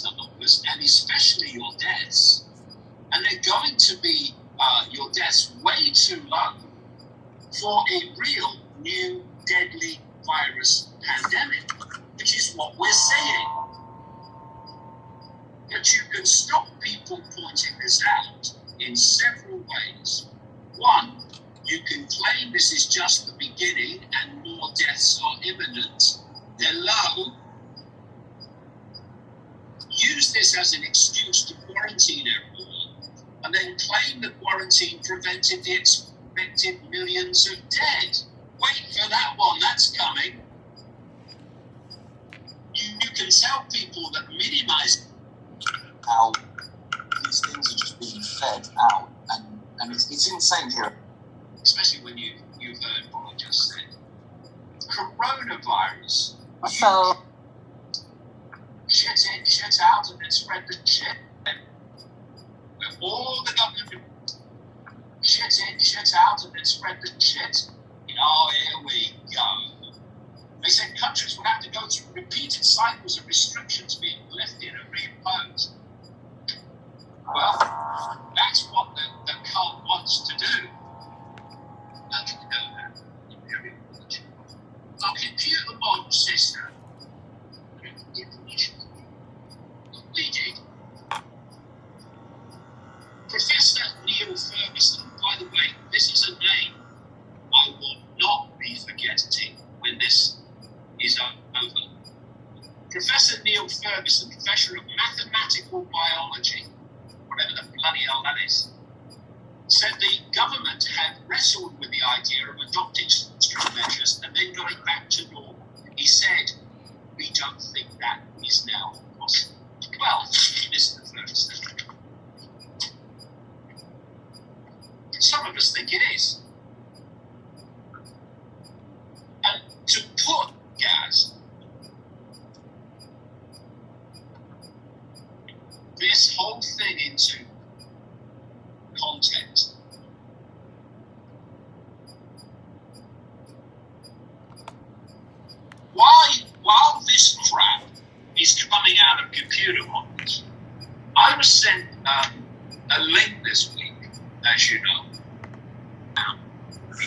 virus numbers, and especially your deaths, and they're going to be your deaths way too low for a real new deadly virus pandemic, which is what we're seeing. But you can stop people pointing this out in several ways. One, you can claim this is just the beginning and more deaths are imminent. They're low. Use this as an excuse to quarantine everyone, and then claim the quarantine prevented the expected millions of dead. Wait for that one, that's coming. You can tell people that minimize how these things are just being fed out, and it's insane here. Especially when you've heard what I just said. Coronavirus. So Shit in, shit out, and then spread the shit. With all the government shit in, shit out, and then spread the shit. Oh, here we go. They said countries would have to go through repeated cycles of restrictions being lifted and reimposed. Well, that's what the cult wants to do. How do you know that? Imperial College. A computer model system. We did. Professor Neil Ferguson, by the way, this is a name I will not be forgetting when this is over. Professor Neil Ferguson, Professor of Mathematical Biology, whatever the bloody hell that is, said the government had wrestled with the idea of adopting strict measures and then going back to normal. He said, we don't think that is now possible. Well, Mr. Ferguson, some of us think it is. And to put, guys, this whole thing into context, while this crap is coming out of computer models, I was sent a link this week, as you know,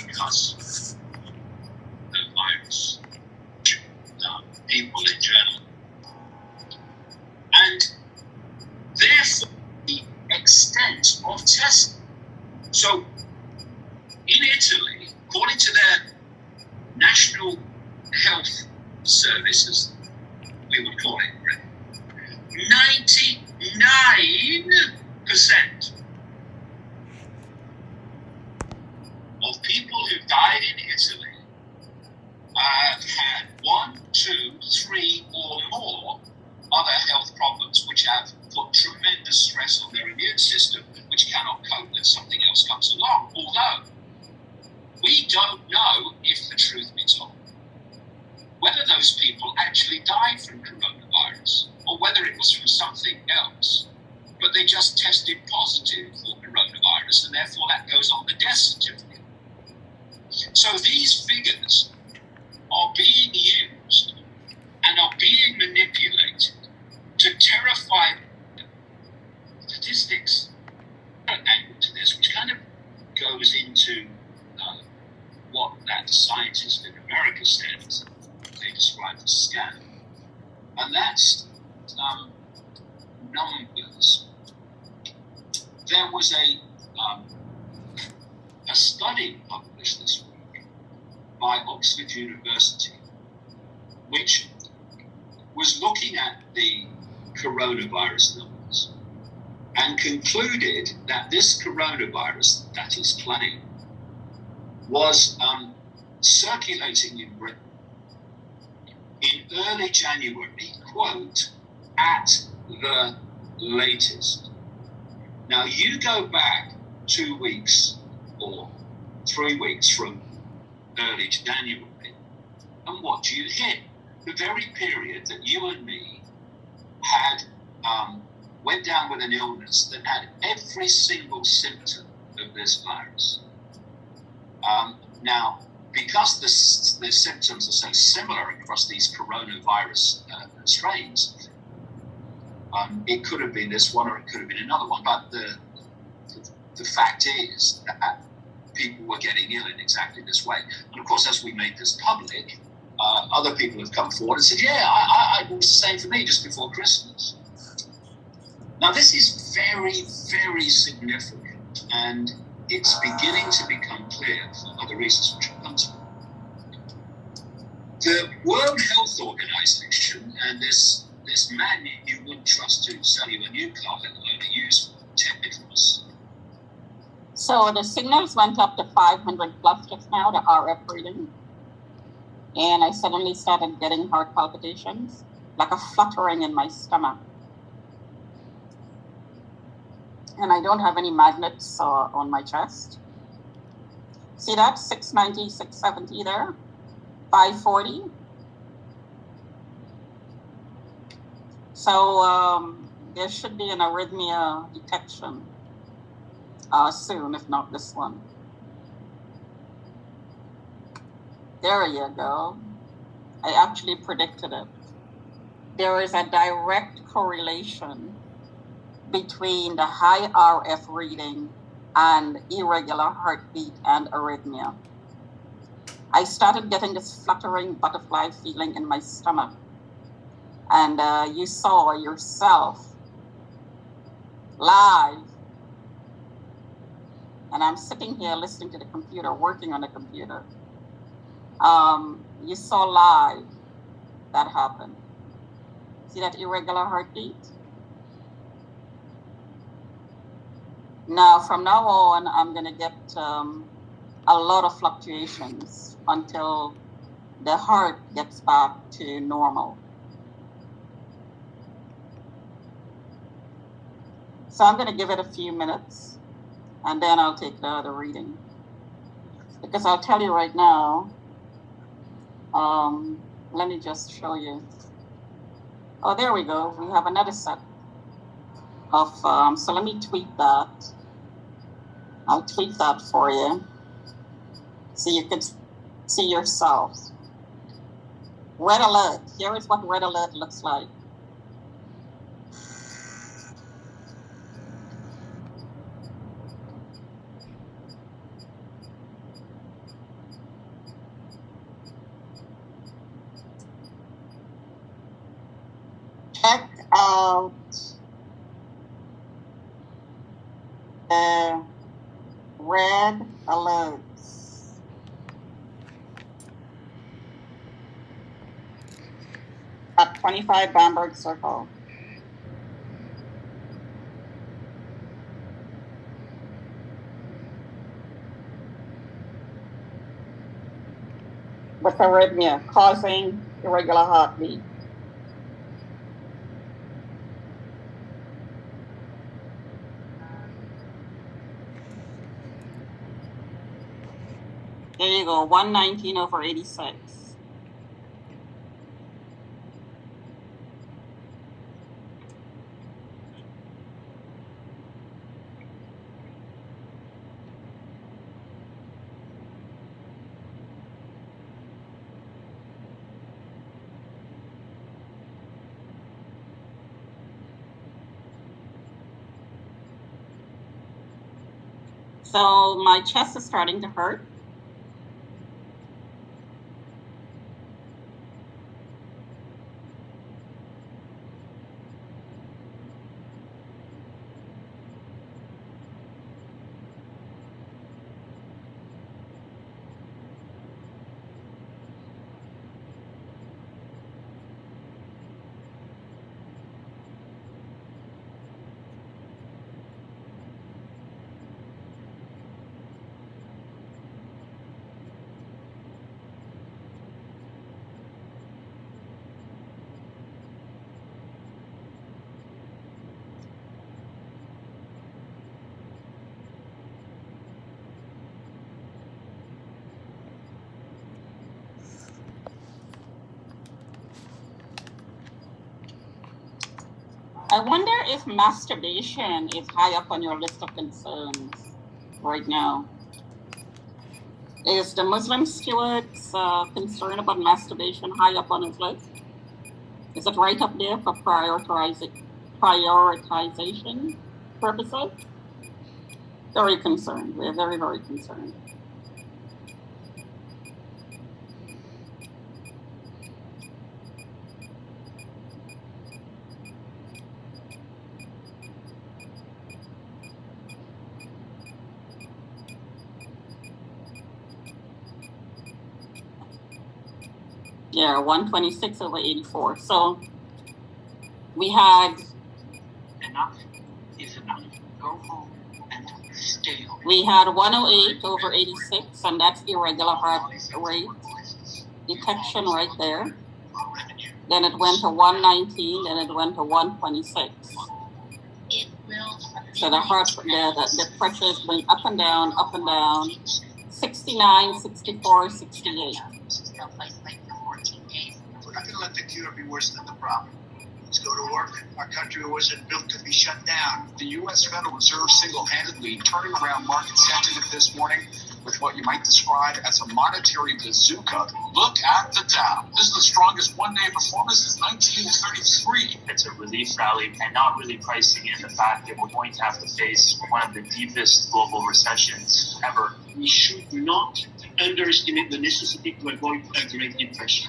because the virus, people in general, and therefore the extent of testing. So, in Italy, according to their National Health Services, we would call it, 99% of people who died in Italy have had 1, 2, 3 or more other health problems which have put tremendous stress on their immune system, which cannot cope when something else comes along. Although, we don't know, if the truth be told, whether those people actually died from coronavirus or whether it was from something else, but they just tested positive for coronavirus and therefore that goes on the death certificate. So these figures are being used and are being manipulated to terrify statistics. Angle to this, which kind of goes into what that scientist in America said they described as scam, and that's numbers. There was a study published this week by Oxford University, which was looking at the coronavirus numbers and concluded that this coronavirus that is claimed was circulating in Britain in early January, quote, at the latest. Now you go back 2 weeks or 3 weeks from early January, and what do you hit? The very period that you and me had went down with an illness that had every single symptom of this virus. Now, because the symptoms are so similar across these coronavirus strains, It could have been this one or it could have been another one, but the fact is that people were getting ill in exactly this way. And of course, as we made this public, other people have come forward and said, yeah, it was the same for me just before Christmas. Now, this is very, very significant, and it's beginning to become clear for other reasons which I'll come to. The World Health Organization and this man you wouldn't trust to sell you a new car, let alone a used Tedros. So the signals went up to 500 plus just now, the RF reading. And I suddenly started getting heart palpitations, like a fluttering in my stomach. And I don't have any magnets on my chest. See that? 690, 670 there, 540. So there should be an arrhythmia detection soon, if not this one. There you go. I actually predicted it. There is a direct correlation between the high RF reading and irregular heartbeat and arrhythmia. I started getting this fluttering butterfly feeling in my stomach. And you saw yourself live. And I'm sitting here listening to the computer, working on the computer. You saw live that happen. See that irregular heartbeat? Now, from now on, I'm going to get a lot of fluctuations until the heart gets back to normal. So I'm going to give it a few minutes, and then I'll take the other reading. Because I'll tell you right now, let me just show you. Oh, there we go. We have another set of, so let me tweet that. I'll tweet that for you, so you can see yourself. Red alert. Here is what red alert looks like. Check out the red alerts. At 25 Bamberg Circle. With arrhythmia causing irregular heartbeat. There you go, 119/86. So my chest is starting to hurt. I wonder if masturbation is high up on your list of concerns right now. Is the Muslim steward's concern about masturbation high up on his list? Is it right up there for prioritization purposes. Very concerned. We're very, very concerned. Yeah, 126 over 84. So we had Enough is enough. Go home and stay home. we had 108 over 86, and that's irregular heart rate detection right there. Then it went to 119, then it went to 126. So the heart, the pressure is going up and down, 69, 64, 68. We're not going to let the cure be worse than the problem. Let's go to work. Our country wasn't built to be shut down. The U.S. Federal Reserve single-handedly turning around market sentiment this morning with what you might describe as a monetary bazooka. Look at the Dow. This is the strongest one-day performance since 1933. It's a relief rally and not really pricing in the fact that we're going to have to face one of the deepest global recessions ever. We should not underestimate the necessity to avoid a great depression.